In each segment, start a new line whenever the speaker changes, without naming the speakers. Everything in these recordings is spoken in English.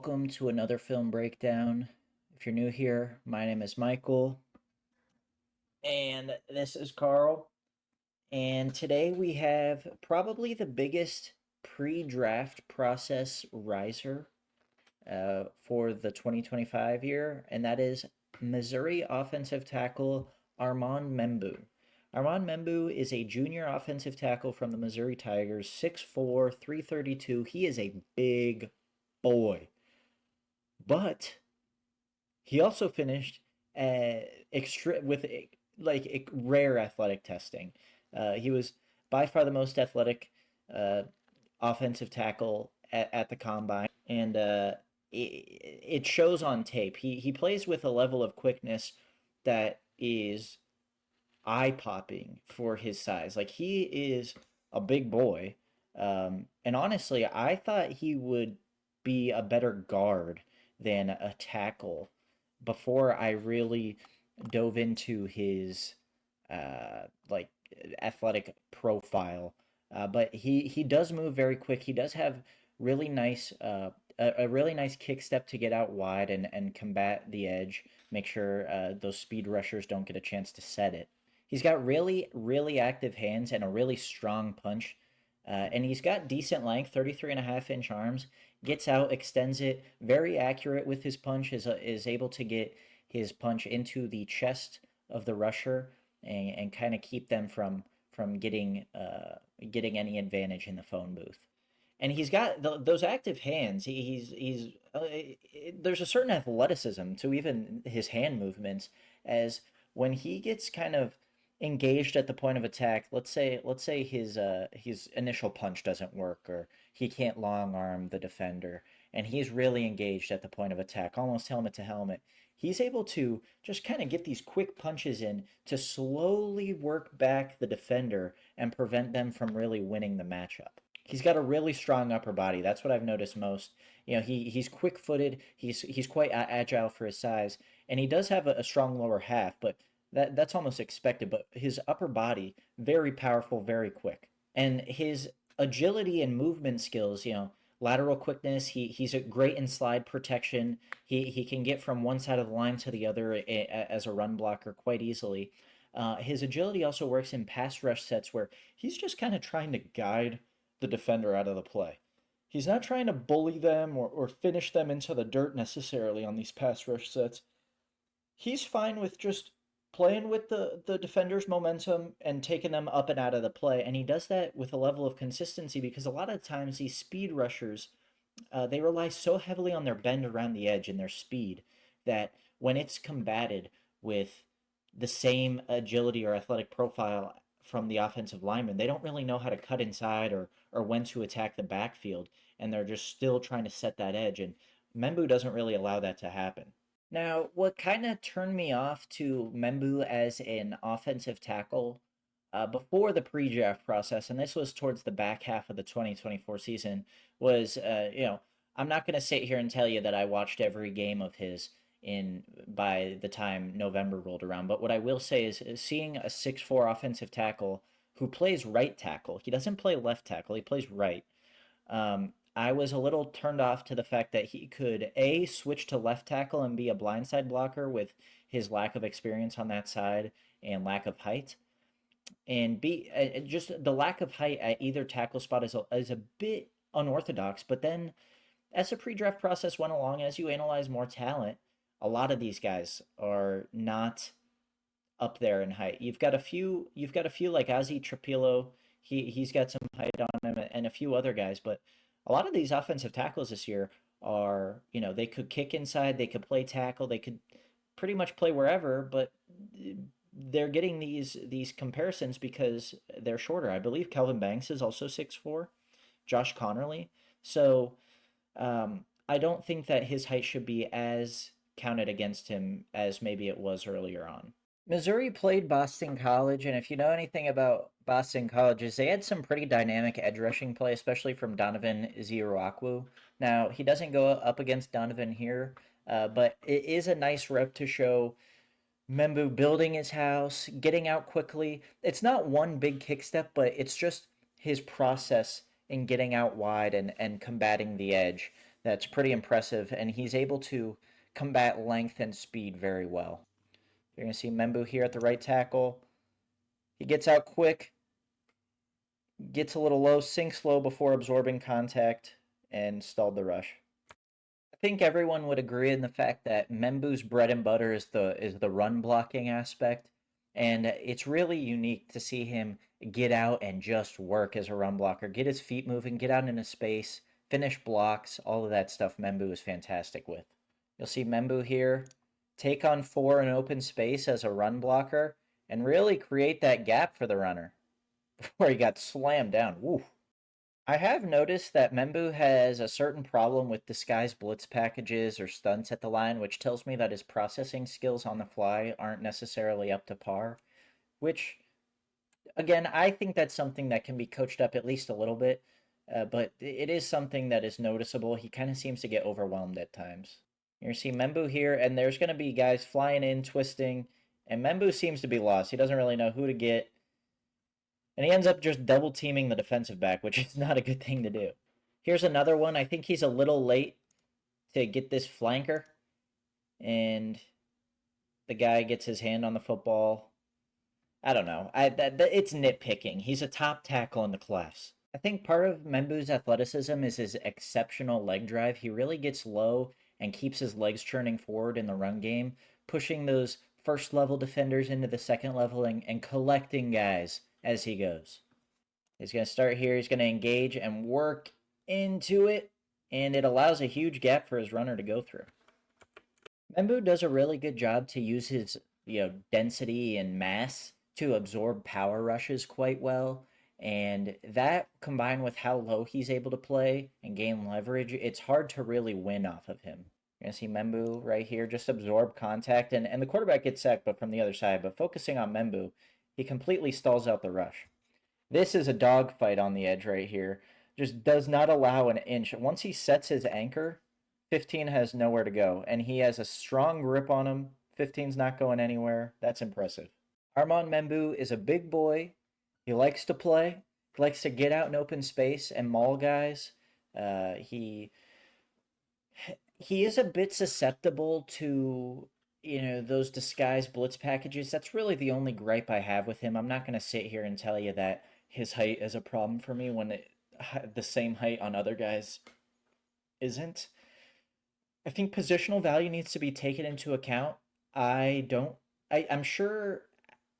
welcome to another film breakdown. If you're new here, my name is Michael, and this is Carl. And today we have probably the biggest pre draft process riser for the 2025 year, and that is Missouri offensive tackle Armand Membou. Armand Membou is a junior offensive tackle from the Missouri Tigers, 6'4, 332. He is a big boy. But he also finished with rare athletic testing. He was by far the most athletic uh, offensive tackle at the combine, and it shows on tape. He plays with a level of quickness that is eye popping for his size. Like he is a big boy, and honestly, I thought he would be a better guard than a tackle before I really dove into his like athletic profile. But he does move very quick. He does have really nice a really nice kick step to get out wide and combat the edge. Make sure those speed rushers don't get a chance to set it. He's got really active hands and a really strong punch. And he's got decent length, 33.5-inch arms. Gets out, extends it, very accurate with his punch, is able to get his punch into the chest of the rusher and kind of keep them from getting any advantage in the phone booth. And he's got those active hands. He's there's a certain athleticism to even his hand movements, as when he gets kind of engaged at the point of attack. Let's say his initial punch doesn't work, or he can't long arm the defender, and he's really engaged at the point of attack, almost helmet to helmet. He's able to just kind of get these quick punches in to slowly work back the defender and prevent them from really winning the matchup. He's got a really strong upper body. That's what I've noticed most. You know, he's quick-footed. He's quite agile for his size, and he does have a strong lower half, but that's almost expected. But his upper body, very powerful, very quick, and his agility and movement skills, lateral quickness. He's a great in slide protection. He can get from one side of the line to the other as a run blocker quite easily. His agility also works in pass rush sets where he's just kind of trying to guide the defender out of the play. He's not trying to bully them or finish them into the dirt necessarily on these pass rush sets. He's fine with just playing with the defender's momentum and taking them up and out of the play. And he does that with a level of consistency because a lot of times these speed rushers, they rely so heavily on their bend around the edge and their speed that when it's combated with the same agility or athletic profile from the offensive lineman, they don't really know how to cut inside or when to attack the backfield, and they're just still trying to set that edge. And Membu doesn't really allow that to happen. Now, what kind of turned me off to Membu as an offensive tackle before the pre-draft process, and this was towards the back half of the 2024 season, was I'm not going to sit here and tell you that I watched every game of his in by the time November rolled around, but what I will say is seeing a 6'4" offensive tackle who plays right tackle. He doesn't play left tackle. He plays right. I was a little turned off to the fact that he could A, switch to left tackle and be a blindside blocker with his lack of experience on that side and lack of height. And B, just the lack of height at either tackle spot is a bit unorthodox. But then as the pre draft process went along, as you analyze more talent, a lot of these guys are not up there in height. You've got a few like Ozzy Trapilo. He's got some height on him, and a few other guys, but a lot of these offensive tackles this year are, they could kick inside, they could play tackle, they could pretty much play wherever, but they're getting these comparisons because they're shorter. I believe Kelvin Banks is also 6'4", Josh Connerly. So I don't think that his height should be as counted against him as maybe it was earlier on. Missouri played Boston College, and if you know anything about Boston Colleges, they had some pretty dynamic edge rushing play, especially from Donovan Ziruakwu. Now, he doesn't go up against Donovan here, but it is a nice rep to show Membu building his house, getting out quickly. It's not one big kick step, but it's just his process in getting out wide and combating the edge that's pretty impressive, and he's able to combat length and speed very well. You're going to see Membou here at the right tackle. He gets out quick, gets a little low, sinks low before absorbing contact, and stalled the rush. I think everyone would agree in the fact that Membou's bread and butter is the run blocking aspect, and it's really unique to see him get out and just work as a run blocker, get his feet moving, get out into space, finish blocks, all of that stuff Membou is fantastic with. You'll see Membou here take on 4 in open space as a run blocker and really create that gap for the runner before he got slammed down. Woo. I have noticed that Membou has a certain problem with disguised blitz packages or stunts at the line, which tells me that his processing skills on the fly aren't necessarily up to par, which, again, I think that's something that can be coached up at least a little bit, but it is something that is noticeable. He kind of seems to get overwhelmed at times. You're going to see Membou here, and there's going to be guys flying in, twisting, and Membou seems to be lost. He doesn't really know who to get. And he ends up just double teaming the defensive back, which is not a good thing to do. Here's another one. I think he's a little late to get this flanker. And the guy gets his hand on the football. I don't know. It's nitpicking. He's a top tackle in the class. I think part of Membou's athleticism is his exceptional leg drive. He really gets low and keeps his legs churning forward in the run game, pushing those first level defenders into the second level and collecting guys as he goes. He's going to start here. He's going to engage and work into it, and it allows a huge gap for his runner to go through. Membou does a really good job to use his density and mass to absorb power rushes quite well, and that combined with how low he's able to play and gain leverage, it's hard to really win off of him. You're going to see Membou right here just absorb contact, and the quarterback gets sacked, but from the other side. But focusing on Membou, he completely stalls out the rush. This is a dogfight on the edge right here. Just does not allow an inch. Once he sets his anchor, 15 has nowhere to go. And he has a strong grip on him. 15's not going anywhere. That's impressive. Armand Membou is a big boy. He likes to play. He likes to get out in open space and maul guys. He is a bit susceptible to those disguised blitz packages. That's really the only gripe I have with him. I'm not going to sit here and tell you that his height is a problem for me when the same height on other guys isn't. I think positional value needs to be taken into account. I'm sure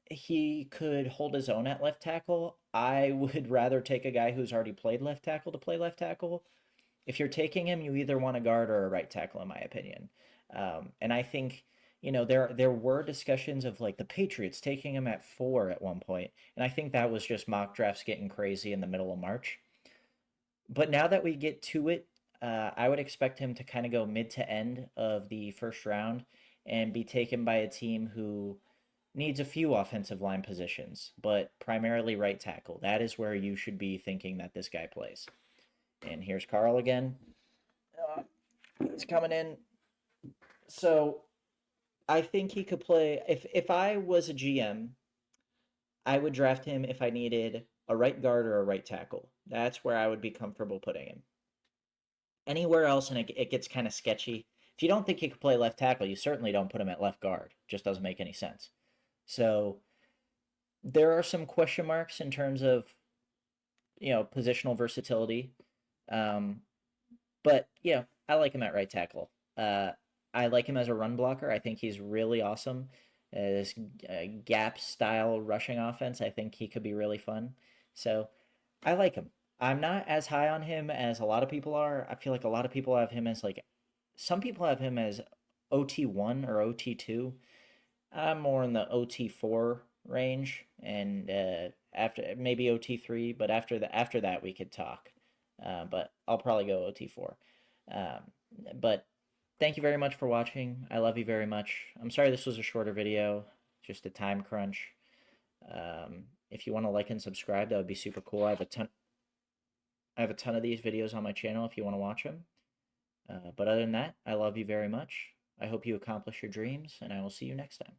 he could hold his own at left tackle. I would rather take a guy who's already played left tackle to play left tackle. If you're taking him, you either want a guard or a right tackle, in my opinion. And I think there were discussions of like the Patriots taking him at 4 at one point, and I think that was just mock drafts getting crazy in the middle of March. But now that we get to it, I would expect him to kind of go mid to end of the first round and be taken by a team who needs a few offensive line positions, but primarily right tackle. That is where you should be thinking that this guy plays. And here's Carl again. It's coming in. So I think he could play. If I was a GM, I would draft him if I needed a right guard or a right tackle. That's where I would be comfortable putting him. Anywhere else, and it gets kind of sketchy. If you don't think he could play left tackle, you certainly don't put him at left guard. It just doesn't make any sense. So there are some question marks in terms of positional versatility. But yeah, I like him at right tackle. I like him as a run blocker. I think he's really awesome. This gap style rushing offense, I think he could be really fun. So I like him. I'm not as high on him as a lot of people are. I feel like a lot of people have him as some people have him as OT1 or OT2. I'm more in the OT4 range, and after maybe OT3, but after that we could talk. But I'll probably go OT4. But thank you very much for watching. I love you very much. I'm sorry this was a shorter video, just a time crunch. If you want to like and subscribe, that would be super cool. I have a ton of these videos on my channel if you want to watch them. But other than that, I love you very much. I hope you accomplish your dreams, and I will see you next time.